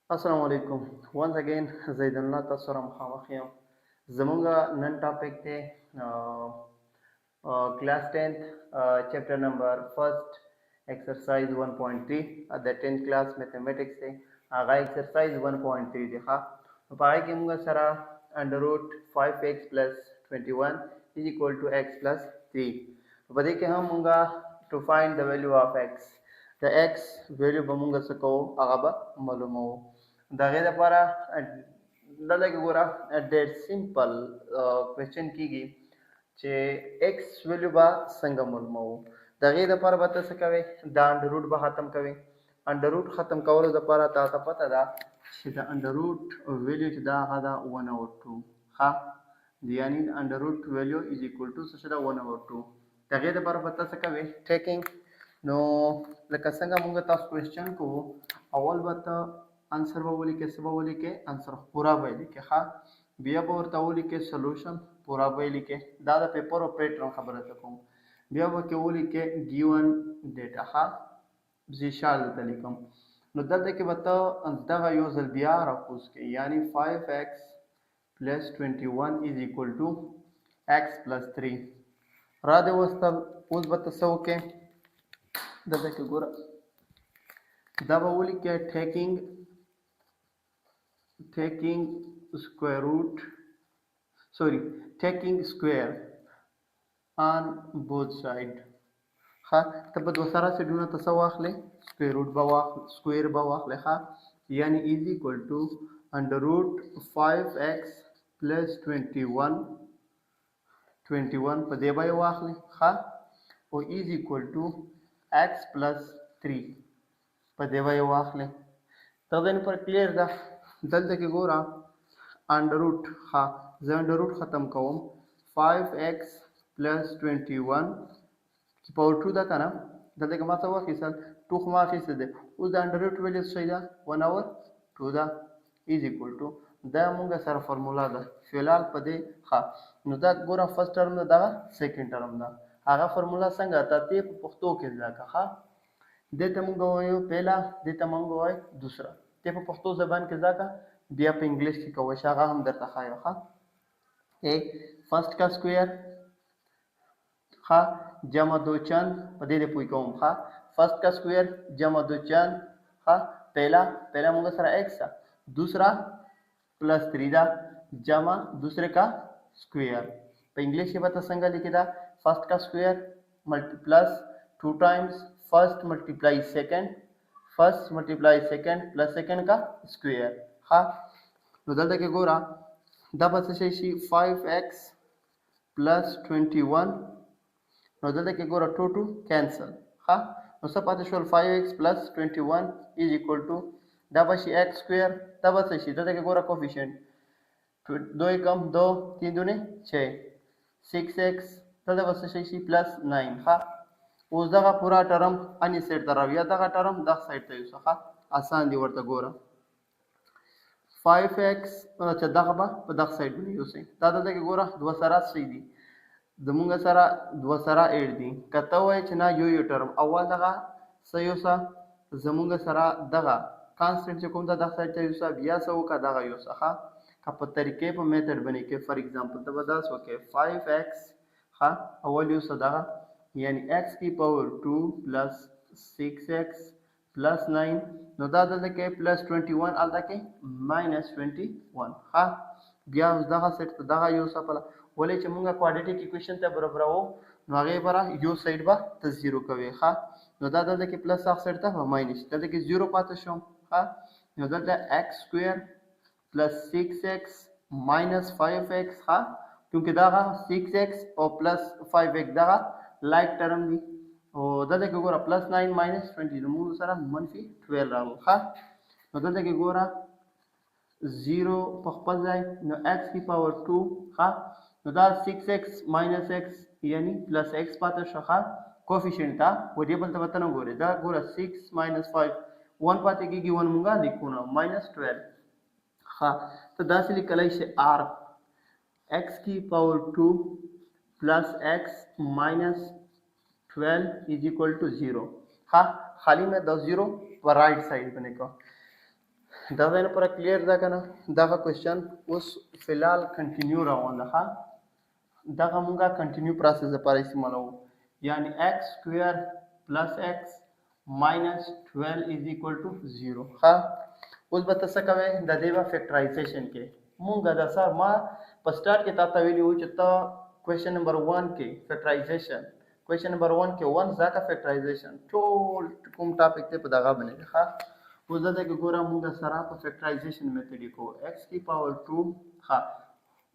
Assalamu alaikum. Once again, Zaidan tasara muhawakhiyam. Zamunga non topic the class 10th chapter number first exercise 1.3 at the 10th class mathematics the aga exercise 1.3 dekha. पाए कि मुंगा सरा under root 5x plus 21 is equal to x plus 3. बदे के हम मुंगा to find the value of x. The x value बमुंगा सको आगा मालूम हो. दगे दपारा दलगे गोरा डेट सिंपल क्वेश्चन कीगी چې x ویلیو به څنګه معلومو د غې د لپاره به تاسو کوي دا انډر روټ به ختم کوي انډر روټ ختم کولو د لپاره تاسو پته ده چې د انډر روټ ویلیو چې دا هغه 1/2 ها یعنی انډر روټ ویلیو از ایکوال ټو څه ده 1/2 د غې د لپاره به تاسو کوي ټیکینګ نو لکه څنګه موږ تاسو کوېسچن کوو اول به ته انسر به ولیکې څه به ولیکې انسر پورا به لیکې ها بیا به ورته ولیکې سولوشن پورا به لیکې دا د پیپر او پیټرن خبره ته کوم بیا به کې ولیکې ګیون ډیټا ها زی شال ته لیکم نو دلته کې به ته دغه یو ځل بیا راکوز کې یعنی 5x plus 21 is equal to x plus 3 را دې وستل اوس به ته څه وکې دلته کې ګوره دا به ولیکې taking square root taking square on both side ها ته په دوه سره سیډونه ته څه واخلې سکویر به واخلې ها یعنی از ایکوال ټو انډر روټ 5x پلس 21 په دې به واخلې ها او از ایکوال ټو x پلس 3 په دې به واخلې تاسو پر کلیر ده دلته کې ګوره انډر روټ ها زه انډر روټ ختم کوم 5x plus 21 کی پاور 2 دا کنه دلته کې ما څه واخیستل 2 خو ما اخیسته ده اوس د انډر روټ ویلیو څه ده 1/2 دا از ایکوال ټو دا موږ سره فارمولا ده فعلال په دې ها نو دا ګوره فرست ټرم ده دا سیکنډ ټرم ده هغه فارمولا څنګه ته په پښتو کې ځکه ها دته موږ وایو پہلا دته موږ وایو دوسرا ته په پښتو زبان کې ځکه بیا په انګلیش کې کوي هغه هم درته خایو ها ए फर्स्ट का स्क्वायर हाँ जमा दो चंद पदे दे पुई कहूँ हाँ फर्स्ट का स्क्वायर जमा दो चंद हाँ पहला मुंगा सारा एक्स था दूसरा प्लस 3 दा जमा दूसरे का स्क्वायर पे इंग्लिश के बता संगा लिखे था फर्स्ट का square plus 2 times first multiply second plus second का स्क्वायर हाँ बदल दे के गोरा دا به څه شي 5x plus 21 نو دلته کې ګوره 2 کینسل ها نو څه پاتې شول 5x plus 21 is equal to دا به شي x square دا به څه شي دلته کې ګوره کوفیشنت 2 کم 2 3 دونے 6 6x دلته به څه شي plus 9 ها اوس دغه پورا ټرم اني سایډ ته راوي دغه ټرم دغه سایډ ته یوسه ها آسان دی ورته ګوره 5x چې دغه به په دغه سایډ باندې یوسئ دا دلته کې ګوره دوه سره څه دي زمونږ سره دوه سره 8 دي کته وای چې نه یو ټرم اول دغه څه یوسه زمونږ سره دغه کانسټنټ چې کوم دا دغه سایډ ته یوسه بیا څه وکړه دغه یوسه ها که په طریقې په میتھډ باندې کې فار ایگزامپل ته به داس وکړي 5x ها اول یوسه دغه یعنی x کی پاور 2 پلس 6x plus 9 نو دا دلته کې plus 21 الته کې minus 21 ها بیا اوس دغه سیټ ته دغه یو سپله ولې چې مونږه کوادریټک ایکویشن ته برابر وو نو هغه برا یو سایډ به ته 0 کوي ها نو دا دلته کې پلس هغه سیټ ته ماینس دلته کې 0 پاتې شو ها نو دلته x سکوير plus 6x minus 5x ها کیونکه دا 6x او plus 5x دا لایک ټرم دی او دلته کې ګوره پلس 9 ماینس 20 نو موږ سره منفي 12 راغلو ها نو دلته کې ګوره 0 په خپل ځای نو x کی پاور 2 ها نو دا 6x ماینس x یعنی پلس x پاتې شو ها کوفیشنت تا وریبل ته وته نه ګوره دا ګوره 6 ماینس 5 1 پاتې کېږي 1 موږ لیکو نو ماینس 12 ها ته داسې لیکلای شي r x की power 2 plus x minus 12 is equal to 0 हाँ खाली मैं 10 0 पर राइट साइड बने को دا ځای نه پوره کلیر ده که نه دغه کوېشن اوس فلحال کنټینیو روان ده ښه دغه مونږه کنټینیو پروسس لپاره استعمالوو یعنی x سکویر پلس x ماینس 12 از ایکول ټو 0 ښه اوس به ته څه کوې د دې به فیکټرایزیشن کې مونږ د سر ما په سټارټ کې تا ته ویلي وو چې ته کوېشن نمبر 1 کې فیکټرایزیشن کوېشن نمبر 1 کې 1 ځکه فیکټرایزیشن ټول کوم ټاپک دی په دغه باندې ښه اوس دلته کې ګوره مونږ سره په فیکټرایزیشن میتھډ یې کوو x کی پاور 2 ښه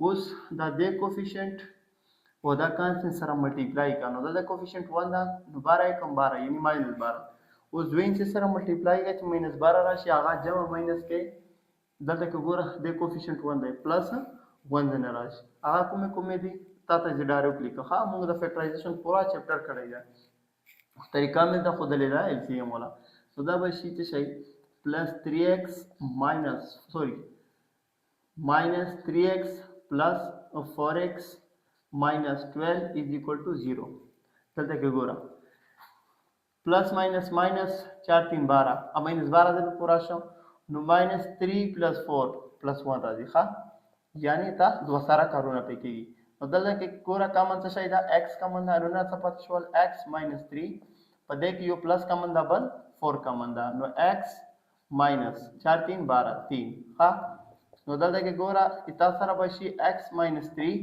اوس دا دې کوفیشنټ او دا کانسټنټ سره ملټیپلای کا نو دا کوفیشنټ 1 ده نو 12 کم 12 یعنی ماینس 12 اوس دویم چې سره ملټیپلای کا چې ماینس 12 راشي هغه جمع ماینس کې دلته کې ګوره د کوفیشنټ 1 دی پلس 1 نه راشي هغه کومې دي تا ته چې ډایرکټ لیکو ښه موږ د فیکټرایزیشن پورا چپټر کړی دی طریقه مې د خودلې ده ایل سی ایم والا سو دا به شي چې شي پلس 3x ماینس 3x پلس 4x minus 12 is equal to 0 دلته کې ګوره پلس ماینس 4 3 12 ا ماینس 12 د پورا شو نو ماینس 3 پلس 4 پلس 1 راځي ښه یعنی تا دوه سره کارونه پکېږي نو دلته کې ګوره کامن څه شي دا x کامن دا نو نه څه پات شول x minus 3 په دې کې یو پلس کامن دا بل 4 کامن دا نو x minus 4 3 12 3 ښه نو دلته کې ګوره اتا سره بشي x minus 3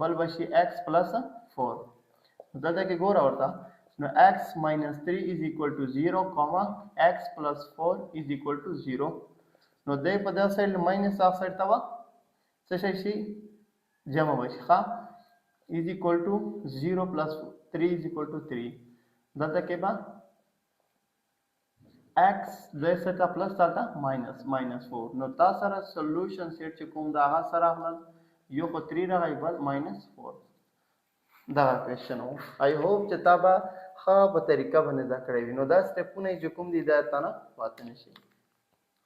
بل بشي x plus 4 دلته کې ګوره ورته نو x minus 3 is equal to 0 comma x plus 4 is equal to 0 نو دې په دغه سایډ ماینس اف سایډ ته څه شي جمع بشي ښه is equal to 0 plus 3 is equal to 3 دلته کې به x دې سره پلس دلته ماینس 4 نو تاسو سره سولوشن سیټ چې کوم دا هغه سره خپل یو خو 3 راغی بل ماینس 4 دا کوېشن وو آی هوپ چې تا به ښه په طریقه باندې زده کړی وي نو دا سټیپونه چې کوم دي دا تا نه پاتې نه شي